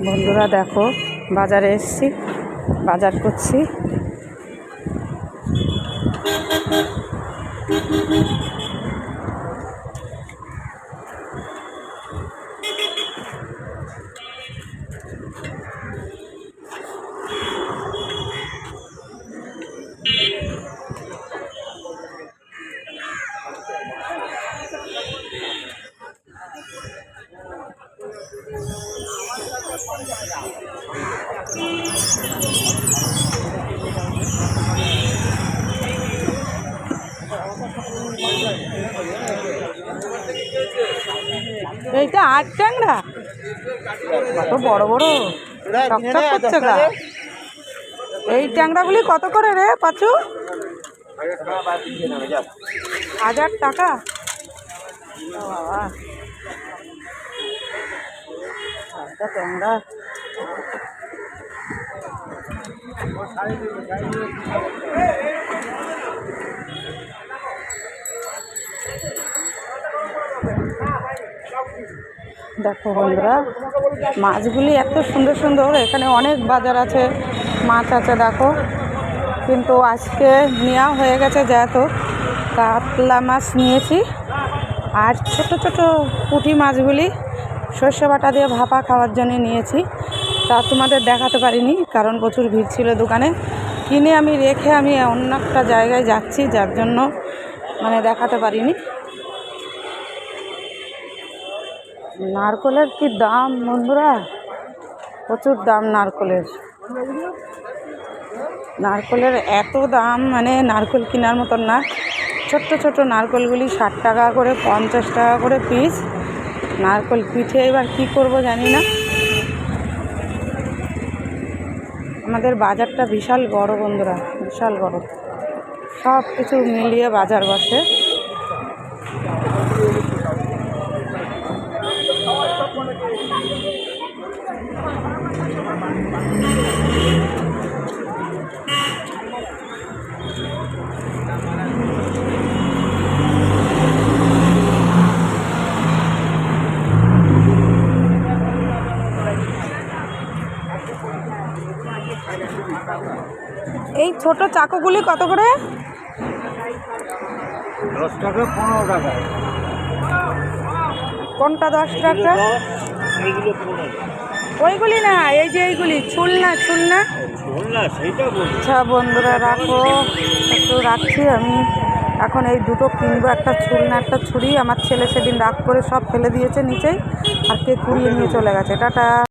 বন্ধুরা দেখো, বাজারে এসেছি, বাজার করছি। এইটা 8 ট্যাংরা, কত বড় বড় টকটক করছে গা। এই ট্যাংরাগুলি কত করে রে পাচু? 1000 টাকা। বাবা, ট্যাংরা দেখো বন্ধুরা, মাছগুলি এত সুন্দর সুন্দর। এখানে অনেক বাজার আছে, মাছ আছে দেখো, কিন্তু আজকে নেওয়া হয়ে গেছে যেহেতু কাতলা মাছ নিয়েছি। আর ছোট ছোট পুঁটি মাছগুলি সর্ষে বাটা দিয়ে ভাপা খাওয়ার জন্য নিয়েছি। তা তোমাদের দেখাতে পারিনি, কারণ প্রচুর ভিড় ছিল দোকানে। কিনে আমি রেখে আমি অন্য একটা জায়গায় যাচ্ছি, যার জন্য দেখাতে পারিনি। নারকলের কি দাম বন্ধুরা, প্রচুর দাম নারকলের। নারকলের এত দাম, নারকল কেনার মতন না। ছোট্ট ছোট্ট নারকলগুলি 60 টাকা করে, 50 টাকা করে পিস। নারকল পিঠে এবার কি করব জানি না। আমাদের বাজারটা বিশাল বড় বন্ধুরা, বিশাল বড়। সব কিছু মিলিয়ে বাজার বসে। এই ছোট চাকুগুলি কত করে? 10 টাকা, 15 টাকা। কোনটা 10 টাকা? ওইগুলি না, এই যে এইগুলি ছুলনা ছুলনা। আচ্ছা বন্ধুরা রাখো, একটু রাখছি আমি। এখন এই দুটো কিনবো, একটা ছুলনা একটা ছুরি। আমার ছেলে সেদিন রাগ করে সব ফেলে দিয়েছে নিচেই, আর কে কুড়িয়ে নিয়ে চলে গেছে। টাটা।